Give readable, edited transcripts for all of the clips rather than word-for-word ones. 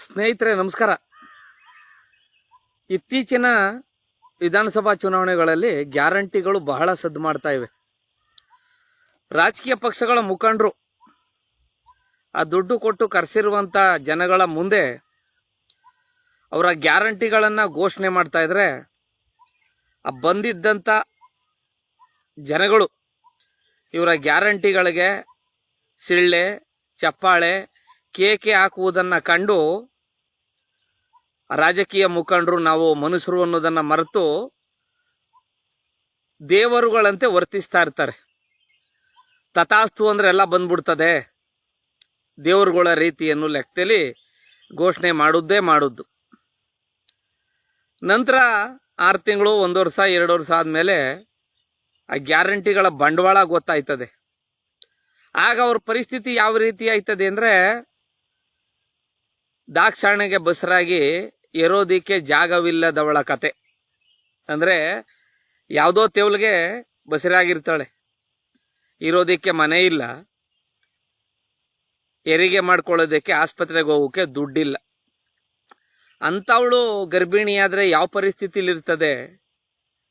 ಸ್ನೇಹಿತರೆ ನಮಸ್ಕಾರ. ಇತ್ತೀಚಿನ ವಿಧಾನಸಭಾ ಚುನಾವಣೆಗಳಲ್ಲಿ ಗ್ಯಾರಂಟಿಗಳು ಬಹಳ ಸದ್ದು ಮಾಡ್ತಾ ಇವೆ. ರಾಜಕೀಯ ಪಕ್ಷಗಳ ಮುಖಂಡರು ಆ ದುಡ್ಡು ಕೊಟ್ಟು ಕರೆಸಿರುವಂಥ ಜನಗಳ ಮುಂದೆ ಅವರ ಗ್ಯಾರಂಟಿಗಳನ್ನು ಘೋಷಣೆ ಮಾಡ್ತಾ ಇದ್ರೆ ಆ ಬಂದಿದ್ದಂಥ ಜನಗಳು ಇವರ ಗ್ಯಾರಂಟಿಗಳಿಗೆ ಸಿಳ್ಳೆ ಚಪ್ಪಾಳೆ ಕೇಕೆ ಹಾಕುವುದನ್ನು ಕಂಡು ರಾಜಕೀಯ ಮುಖಂಡರು ನಾವು ಮನುಷ್ಯರು ಅನ್ನೋದನ್ನು ಮರೆತು ದೇವರುಗಳಂತೆ ವರ್ತಿಸ್ತಾ ಇರ್ತಾರೆ. ತಥಾಸ್ತು ಅಂದರೆ ಎಲ್ಲ ಬಂದ್ಬಿಡ್ತದೆ ದೇವರುಗಳ ರೀತಿಯನ್ನು ಲೆಕ್ಕದಲ್ಲಿ ಘೋಷಣೆ ಮಾಡುವುದು. ನಂತರ 6 ತಿಂಗಳು 1 ವರ್ಷ 2 ವರ್ಷ ಆದಮೇಲೆ ಆ ಗ್ಯಾರಂಟಿಗಳ ಬಂಡವಾಳ ಗೊತ್ತಾಯ್ತದೆ. ಆಗ ಅವ್ರ ಪರಿಸ್ಥಿತಿ ಯಾವ ರೀತಿ ಆಯ್ತದೆ ಅಂದರೆ ದಾಕ್ಷಾಣಿಗೆ ಬಸರಾಗಿ ಇರೋದಿಕ್ಕೆ ಜಾಗವಿಲ್ಲದವಳ ಕತೆ. ಅಂದರೆ ಯಾವುದೋ ತೆವಲಿಗೆ ಬಸರಾಗಿರ್ತಾಳೆ, ಇರೋದಕ್ಕೆ ಮನೆ ಇಲ್ಲ, ಹೆರಿಗೆ ಮಾಡ್ಕೊಳ್ಳೋದಕ್ಕೆ ಆಸ್ಪತ್ರೆಗೆ ಹೋಗೋಕ್ಕೆ ದುಡ್ಡಿಲ್ಲ. ಅಂಥವಳು ಗರ್ಭಿಣಿಯಾದರೆ ಯಾವ ಪರಿಸ್ಥಿತಿಲಿರ್ತದೆ,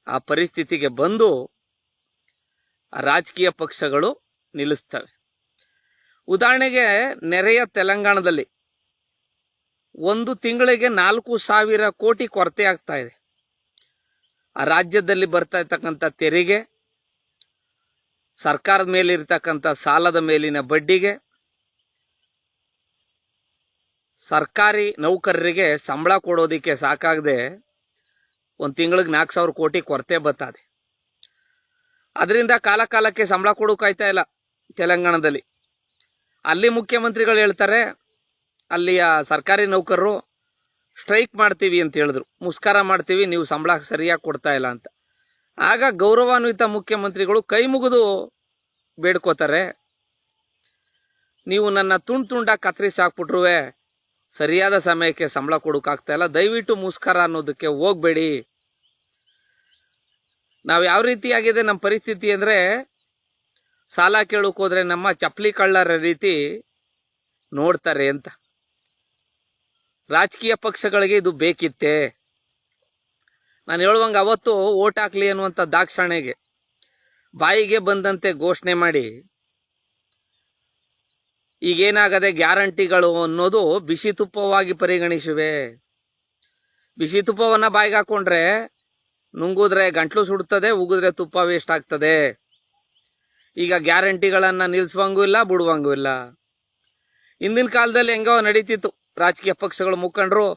ಆ ಪರಿಸ್ಥಿತಿಗೆ ಬಂದು ರಾಜಕೀಯ ಪಕ್ಷಗಳು ನಿಲ್ಲಿಸ್ತವೆ. ಉದಾಹರಣೆಗೆ ನೆರೆಯ ತೆಲಂಗಾಣದಲ್ಲಿ 1 ತಿಂಗಳಿಗೆ 4,000 ಕೋಟಿ ಕೊರತೆ ಆಗ್ತಾ ಇದೆ. ಆ ರಾಜ್ಯದಲ್ಲಿ ಬರ್ತಾ ಇರ್ತಕ್ಕಂಥ ತೆರಿಗೆ, ಸರ್ಕಾರದ ಮೇಲಿರ್ತಕ್ಕಂಥ ಸಾಲದ ಮೇಲಿನ ಬಡ್ಡಿಗೆ, ಸರ್ಕಾರಿ ನೌಕರರಿಗೆ ಸಂಬಳ ಕೊಡೋದಕ್ಕೆ ಸಾಕಾಗದೆ 1 ತಿಂಗಳಿಗೆ 4,000 ಕೋಟಿ ಕೊರತೆ ಬರ್ತದೆ. ಅದರಿಂದ ಕಾಲಕ್ಕೆ ಸಂಬಳ ಕೊಡೋಕಾಯ್ತಾ ಇಲ್ಲ ತೆಲಂಗಾಣದಲ್ಲಿ. ಅಲ್ಲಿ ಮುಖ್ಯಮಂತ್ರಿಗಳು ಹೇಳ್ತಾರೆ, ಅಲ್ಲಿಯ ಸರ್ಕಾರಿ ನೌಕರರು ಸ್ಟ್ರೈಕ್ ಮಾಡ್ತೀವಿ ಅಂತ ಹೇಳಿದ್ರು, ಮುಸ್ಕರ ಮಾಡ್ತೀವಿ, ನೀವು ಸಂಬಳ ಸರಿಯಾಗಿ ಕೊಡ್ತಾ ಇಲ್ಲ ಅಂತ. ಆಗ ಗೌರವಾನ್ವಿತ ಮುಖ್ಯಮಂತ್ರಿಗಳು ಕೈ ಮುಗಿದು ಬೇಡ್ಕೋತಾರೆ, ನೀವು ನನ್ನ ತುಂಡಾಗಿ ಕತ್ತರಿಸಿ ಹಾಕ್ಬಿಟ್ರುವೆ ಸರಿಯಾದ ಸಮಯಕ್ಕೆ ಸಂಬಳ ಕೊಡೋಕ್ಕಾಗ್ತಾ ಇಲ್ಲ, ದಯವಿಟ್ಟು ಮುಸ್ಕರ ಅನ್ನೋದಕ್ಕೆ ಹೋಗಬೇಡಿ. ನಾವು ಯಾವ ರೀತಿಯಾಗಿದೆ ನಮ್ಮ ಪರಿಸ್ಥಿತಿ ಅಂದರೆ, ಸಾಲ ಕೇಳೋಕೆ ಹೋದ್ರೆ ನಮ್ಮ ಚಪ್ಪಲಿ ಕಳ್ಳರ ರೀತಿ ನೋಡ್ತಾರೆ ಅಂತ. ರಾಜಕೀಯ ಪಕ್ಷಗಳಿಗೆ ಇದು ಬೇಕಿತ್ತೆ. ನಾನು ಹೇಳುವಂಗೆ ಅವತ್ತು ಓಟ್ ಹಾಕ್ಲಿ ಅನ್ನುವಂಥ ದಾಕ್ಷಾಣೆಗೆ ಬಾಯಿಗೆ ಬಂದಂತೆ ಘೋಷಣೆ ಮಾಡಿ ಈಗೇನಾಗದೆ ಗ್ಯಾರಂಟಿಗಳು ಅನ್ನೋದು ಬಿಸಿ ತುಪ್ಪವಾಗಿ ಪರಿಗಣಿಸಿವೆ. ಬಿಸಿ ತುಪ್ಪವನ್ನು ಬಾಯಿಗೆ ಹಾಕೊಂಡ್ರೆ ನುಂಗಿದ್ರೆ ಗಂಟ್ಲು ಸುಡ್ತದೆ, ಉಗಿದ್ರೆ ತುಪ್ಪ ವೇಸ್ಟ್ ಆಗ್ತದೆ. ಈಗ ಗ್ಯಾರಂಟಿಗಳನ್ನು ನಿಲ್ಲಿಸುವಂಗೂ ಇಲ್ಲ, ಬಿಡುವಂಗೂ ಇಲ್ಲ. ಹಿಂದಿನ ಕಾಲದಲ್ಲಿ ಹೆಂಗೋ ನಡೀತಿತ್ತು, ರಾಜಕೀಯ ಪಕ್ಷಗಳ ಮುಖಂಡರು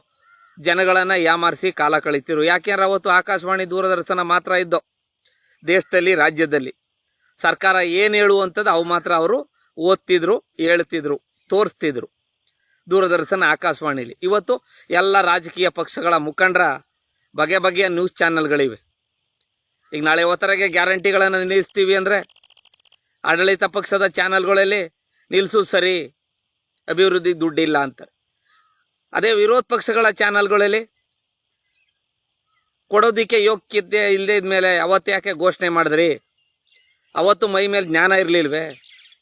ಜನಗಳನ್ನು ಯಾಮಾರಿಸಿ ಕಾಲ ಕಳೀತಿರು. ಯಾಕೆಂದ್ರೆ ಅವತ್ತು ಆಕಾಶವಾಣಿ ದೂರದರ್ಶನ ಮಾತ್ರ ಇದ್ದೋ ದೇಶದಲ್ಲಿ, ರಾಜ್ಯದಲ್ಲಿ. ಸರ್ಕಾರ ಏನು ಹೇಳುವಂಥದ್ದು ಅವು ಮಾತ್ರ ಅವರು ಓದ್ತಿದ್ರು, ಹೇಳ್ತಿದ್ರು, ತೋರಿಸ್ತಿದ್ರು ದೂರದರ್ಶನ ಆಕಾಶವಾಣಿಲಿ. ಇವತ್ತು ಎಲ್ಲ ರಾಜಕೀಯ ಪಕ್ಷಗಳ ಮುಖಂಡರ ಬಗೆಯ ನ್ಯೂಸ್ ಚಾನೆಲ್ಗಳಿವೆ. ಈಗ ನಾಳೆ ಹೊತ್ತರೆಗೆ ಗ್ಯಾರಂಟಿಗಳನ್ನು ನಿಲ್ಲಿಸ್ತೀವಿ ಅಂದರೆ ಆಡಳಿತ ಪಕ್ಷದ ಚಾನೆಲ್ಗಳಲ್ಲಿ ನಿಲ್ಲಿಸು ಸರಿ, ಅಭಿವೃದ್ಧಿಗೆ ದುಡ್ಡಿಲ್ಲ ಅಂತ. ಅದೇ ವಿರೋಧ ಪಕ್ಷಗಳ ಚಾನೆಲ್ಗಳಲ್ಲಿ ಕೊಡೋದಕ್ಕೆ ಯೋಗ್ಯತೆ ಇಲ್ಲದ ಮೇಲೆ ಅವತ್ತು ಯಾಕೆ ಘೋಷಣೆ ಮಾಡಿದ್ರಿ, ಅವತ್ತು ಮೈ ಮೇಲೆ ಜ್ಞಾನ ಇರಲಿಲ್ವೇ,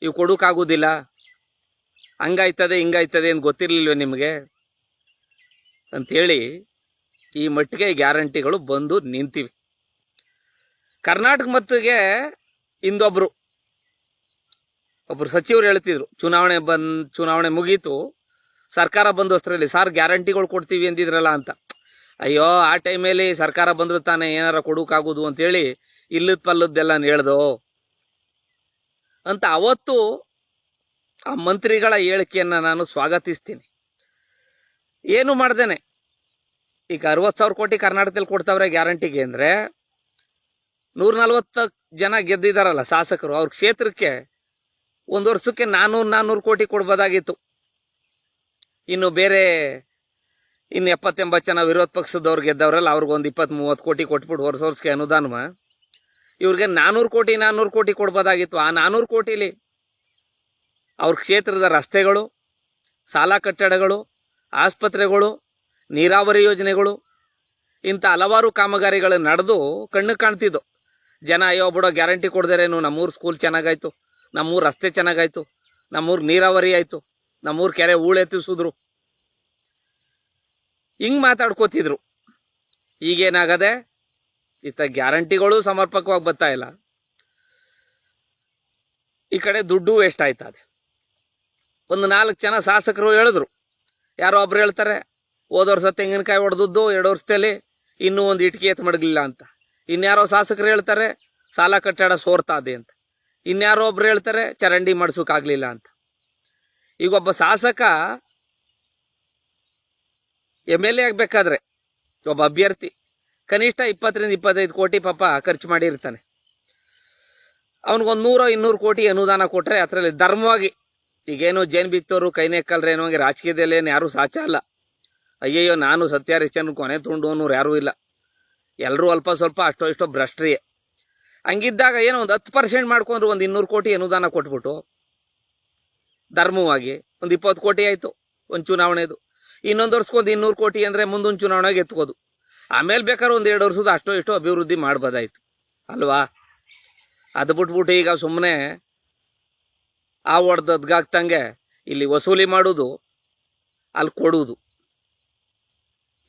ಇವು ಕೊಡೋಕ್ಕಾಗೋದಿಲ್ಲ, ಹಂಗಾಯ್ತದೆ ಹಿಂಗಾಯ್ತದೆ ಅಂತ ಗೊತ್ತಿರಲಿಲ್ವೇ ನಿಮಗೆ ಅಂಥೇಳಿ ಈ ಮಟ್ಟಿಗೆ ಗ್ಯಾರಂಟಿಗಳು ಬಂದು ನಿಂತಿವೆ. ಕರ್ನಾಟಕ ಮಟ್ಟಿಗೆ ಇಂದೊಬ್ಬರು ಸಚಿವರು ಹೇಳ್ತಿದ್ರು, ಚುನಾವಣೆ ಮುಗೀತು, ಸರ್ಕಾರ ಬಂದೋಸ್ತ್ರಲ್ಲಿ ಸಾರ್ ಗ್ಯಾರಂಟಿಗಳು ಕೊಡ್ತೀವಿ ಅಂದಿದ್ರಲ್ಲ ಅಂತ. ಅಯ್ಯೋ, ಆ ಟೈಮಲ್ಲಿ ಸರ್ಕಾರ ಬಂದರೂ ತಾನೇ ಏನಾರ ಕೊಡೋಕ್ಕಾಗೋದು ಅಂತೇಳಿ ಇಲ್ಲದ ಪಲ್ಲದ್ದೆಲ್ಲ ಹೇಳ್ದೋ ಅಂತ ಅವತ್ತು ಆ ಮಂತ್ರಿಗಳ ಹೇಳಿಕೆಯನ್ನು ನಾನು ಸ್ವಾಗತಿಸ್ತೀನಿ. ಏನು ಮಾಡ್ದೇನೆ, ಈಗ 60,000 ಕೋಟಿ ಕರ್ನಾಟಕದಲ್ಲಿ ಕೊಡ್ತಾವ್ರೆ ಗ್ಯಾರಂಟಿಗೆ ಅಂದರೆ 140 ಜನ ಗೆದ್ದಿದ್ದಾರಲ್ಲ ಶಾಸಕರು, ಅವ್ರ ಕ್ಷೇತ್ರಕ್ಕೆ 1 ವರ್ಷಕ್ಕೆ 400 ಕೋಟಿ ಕೊಡ್ಬೋದಾಗಿತ್ತು. ಇನ್ನು ಬೇರೆ 70-80 ಜನ ವಿರೋಧ ಪಕ್ಷದವ್ರು ಗೆದ್ದವ್ರಲ್ಲ, ಅವ್ರಿಗೊಂದು 20-30 ಕೋಟಿ ಕೊಟ್ಬಿಟ್ಟು ವರ್ಷಕ್ಕೆ ಅನುದಾನ, ಇವ್ರಿಗೆ 400 ಕೋಟಿ ಕೊಡ್ಬೋದಾಗಿತ್ತು. ಆ 400 ಕೋಟಿಲಿ ಅವ್ರ ಕ್ಷೇತ್ರದ ರಸ್ತೆಗಳು, ಶಾಲಾ ಕಟ್ಟಡಗಳು, ಆಸ್ಪತ್ರೆಗಳು, ನೀರಾವರಿ ಯೋಜನೆಗಳು, ಇಂಥ ಹಲವಾರು ಕಾಮಗಾರಿಗಳು ನಡೆದು ಕಣ್ಣು ಕಾಣ್ತಿದ್ದು. ಜನ ಅಯ್ಯೋ ಬಿಡೋ ಗ್ಯಾರಂಟಿ ಕೊಡ್ದೇರೇನು, ನಮ್ಮೂರು ಸ್ಕೂಲ್ ಚೆನ್ನಾಗಾಯ್ತು, ನಮ್ಮೂರು ರಸ್ತೆ ಚೆನ್ನಾಗಾಯ್ತು, ನಮ್ಮೂರು ನೀರಾವರಿ ಆಯಿತು, ನಮ್ಮೂರು ಕೆರೆ ಹೂಳೆತ್ತಿಸಿದ್ರು. ಹಿಂಗೆ ಮಾತಾಡ್ಕೋತಿದ್ರು. ಈಗೇನಾಗದೆ, ಇತ್ತ ಗ್ಯಾರಂಟಿಗಳು ಸಮರ್ಪಕವಾಗಿ ಬರ್ತಾ ಇಲ್ಲ, ಈ ಕಡೆ ದುಡ್ಡು ವೇಸ್ಟ್ ಆಯ್ತದೆ. ಒಂದು 4 ಜನ ಶಾಸಕರು ಹೇಳಿದ್ರು, ಯಾರೋ ಒಬ್ರು ಹೇಳ್ತಾರೆ ಹೋದ ವರ್ಷ ತೆಂಗಿನಕಾಯಿ ಹೊಡೆದದ್ದು 2 ವರ್ಷದಲ್ಲಿ ಇನ್ನೂ ಒಂದು ಇಟ್ಕೆ ಎತ್ತು ಮಡಗಲಿಲ್ಲ ಅಂತ. ಇನ್ಯಾರೋ ಶಾಸಕರು ಹೇಳ್ತಾರೆ ಸಾಲ ಕಟ್ಟಡ ಸೋರ್ತಾದೆ ಅಂತ. ಇನ್ಯಾರೋ ಒಬ್ರು ಹೇಳ್ತಾರೆ ಚರಂಡಿ ಮಾಡಿಸೋಕ್ಕಾಗಲಿಲ್ಲ ಅಂತ. ಈಗ ಒಬ್ಬ ಶಾಸಕ MLA ಆಗಬೇಕಾದ್ರೆ ಒಬ್ಬ ಅಭ್ಯರ್ಥಿ ಕನಿಷ್ಠ 20-25 ಕೋಟಿ ಪಾಪ ಖರ್ಚು ಮಾಡಿರ್ತಾನೆ. ಅವನಿಗೊಂದು 100-200 ಕೋಟಿ ಅನುದಾನ ಕೊಟ್ಟರೆ ಅದರಲ್ಲಿ ಧರ್ಮವಾಗಿ, ಈಗೇನು ಜೇನು ಬಿತ್ತೋರು ಕೈನೇಕಲ್ರೆ ಏನೋ ರಾಜಕೀಯದಲ್ಲಿ ಏನು ಯಾರೂ ಸಾಚ ಅಲ್ಲ. ಅಯ್ಯಯ್ಯೋ ನಾನು ಸತ್ಯಹರಿಶ್ಚಂದ್ರ ಕೊನೆ ತುಂಡು ಅನ್ನೋರು ಯಾರೂ ಇಲ್ಲ, ಎಲ್ಲರೂ ಅಲ್ಪ ಸ್ವಲ್ಪ ಅಷ್ಟೋ ಇಷ್ಟೋ ಭ್ರಷ್ಟ್ರಿಯೇ. ಹಂಗಿದ್ದಾಗ ಏನೋ ಒಂದು 10% ಮಾಡ್ಕೊಂಡ್ರು ಒಂದು 200 ಕೋಟಿ ಅನುದಾನ ಕೊಟ್ಬಿಟ್ಟು ಧರ್ಮವಾಗಿ ಒಂದು 20 ಕೋಟಿ ಆಯಿತು ಒಂದು ಚುನಾವಣೆದು. ಇನ್ನೊಂದು ವರ್ಷಕ್ಕೊಂದು 200 ಕೋಟಿ ಅಂದರೆ ಮುಂದೊಂದು ಚುನಾವಣೆಗೆ ಎತ್ಕೋದು. ಆಮೇಲೆ ಬೇಕಾದ್ರೆ ಒಂದು 2 ವರ್ಷದ ಅಷ್ಟೋ ಇಷ್ಟೋ ಅಭಿವೃದ್ಧಿ ಮಾಡ್ಬೋದಾಯ್ತು ಅಲ್ವಾ. ಅದು ಬಿಟ್ಬಿಟ್ಟು ಈಗ ಸುಮ್ಮನೆ ಆ ಹೊಡೆದದ್ಗಾಗ್ತಂಗೆ ಇಲ್ಲಿ ವಸೂಲಿ ಮಾಡೋದು, ಅಲ್ಲಿ ಕೊಡುವುದು,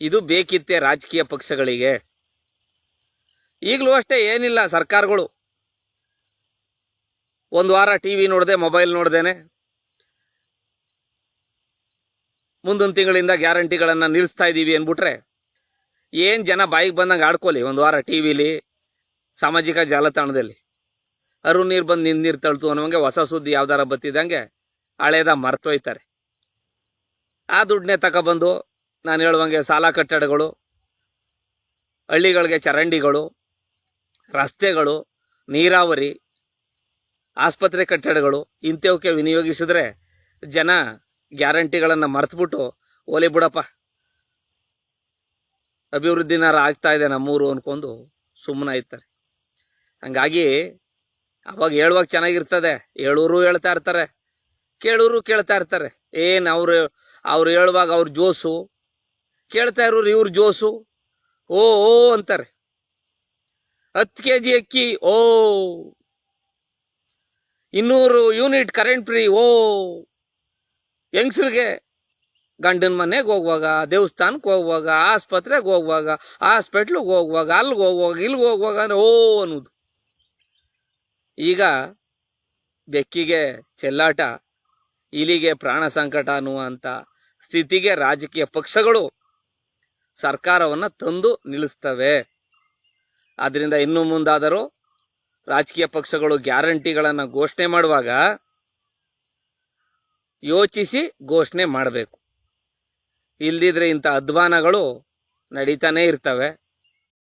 ಇದು ಬೇಕಿತ್ತೆ ರಾಜಕೀಯ ಪಕ್ಷಗಳಿಗೆ. ಈಗಲೂ ಅಷ್ಟೇ, ಏನಿಲ್ಲ, ಸರ್ಕಾರಗಳು ಒಂದು ವಾರ TV ನೋಡದೆ ಮೊಬೈಲ್ ನೋಡ್ದೇನೆ ಮುಂದೊಂದು ತಿಂಗಳಿಂದ ಗ್ಯಾರಂಟಿಗಳನ್ನು ನಿಲ್ಲಿಸ್ತಾ ಇದ್ದೀವಿ ಅಂದ್ಬಿಟ್ರೆ ಏನು ಜನ ಬಾಯಿಗೆ ಬಂದಂಗೆ ಆಡ್ಕೊಳ್ಳಿ. ಒಂದು ವಾರ TVಲಿ ಸಾಮಾಜಿಕ ಜಾಲತಾಣದಲ್ಲಿ ಅರು ನೀರು ಬಂದು ನಿನ್ನ ನೀರು ತಳ್ತು ಅನ್ನೋಂಗೆ ಹೊಸ ಸುದ್ದಿ ಯಾವ್ದಾರ ಬತ್ತಿದಂಗೆ ಹಳೇದ ಮರ್ತೋಯ್ತಾರೆ. ಆ ದುಡ್ಡನ್ನೇ ತಗೊಬಂದು ನಾನು ಹೇಳುವಂಗೆ ಸಾಲ ಕಟ್ಟಡಗಳು, ಹಳ್ಳಿಗಳಿಗೆ ಚರಂಡಿಗಳು, ರಸ್ತೆಗಳು, ನೀರಾವರಿ, ಆಸ್ಪತ್ರೆ ಕಟ್ಟಡಗಳು ಇಂಥವಕ್ಕೆ ವಿನಿಯೋಗಿಸಿದ್ರೆ ಜನ ಗ್ಯಾರಂಟಿಗಳನ್ನು ಮರೆತುಬಿಟ್ಟು ಓಲಿ ಬಿಡಪ್ಪ ಅಭಿವೃದ್ಧಿನಾರ ಆಗ್ತಾ ಇದೆ ನಮ್ಮೂರು ಅಂದ್ಕೊಂಡು ಸುಮ್ಮನೆ ಆಯ್ತಾರೆ. ಹಂಗಾಗಿ ಅವಾಗ ಹೇಳುವಾಗ ಚೆನ್ನಾಗಿರ್ತದೆ, ಹೇಳೋರು ಹೇಳ್ತಾ ಇರ್ತಾರೆ, ಕೇಳೋರು ಕೇಳ್ತಾ ಇರ್ತಾರೆ. ಏನು ಅವ್ರು ಹೇಳುವಾಗ ಅವ್ರ ಜೋಸು, ಕೇಳ್ತಾ ಇರೋರು ಇವ್ರ ಜೋಸು, ಓ ಓ ಅಂತಾರೆ. 10 kg ಅಕ್ಕಿ ಓ, 200 ಯೂನಿಟ್ ಕರೆಂಟ್ ಫ್ರೀ ಓ, ಹೆಂಗಸ್ರಿಗೆ ಗಂಡನ ಮನೆಗೆ ಹೋಗುವಾಗ, ದೇವಸ್ಥಾನಕ್ಕೆ ಹೋಗುವಾಗ, ಆಸ್ಪತ್ರೆಗೆ ಹೋಗುವಾಗ, ಹಾಸ್ಪಿಟ್ಲಿಗೆ ಹೋಗುವಾಗ, ಅಲ್ಲಿಗೆ ಹೋಗುವಾಗ, ಇಲ್ಲಿಗೆ ಹೋಗುವಾಗ ಅಂದರೆ ಓ ಅನ್ನೋದು. ಈಗ ಬೆಕ್ಕಿಗೆ ಚೆಲ್ಲಾಟ, ಇಲಿಗೆ ಪ್ರಾಣ ಸಂಕಟ ಅನ್ನುವಂಥ ಸ್ಥಿತಿಗೆ ರಾಜಕೀಯ ಪಕ್ಷಗಳು ಸರ್ಕಾರವನ್ನು ತಂದು ನಿಲ್ಲಿಸ್ತವೆ. ಆದ್ದರಿಂದ ಇನ್ನು ಮುಂದಾದರೂ ರಾಜಕೀಯ ಪಕ್ಷಗಳು ಗ್ಯಾರಂಟಿಗಳನ್ನು ಘೋಷಣೆ ಮಾಡುವಾಗ ಯೋಚಿಸಿ ಘೋಷಣೆ ಮಾಡಬೇಕು. ಇಲ್ದಿದ್ರೆ ಇಂಥ ಅಧ್ವಾನಗಳು ನಡೀತಾನೇ ಇರ್ತವೆ.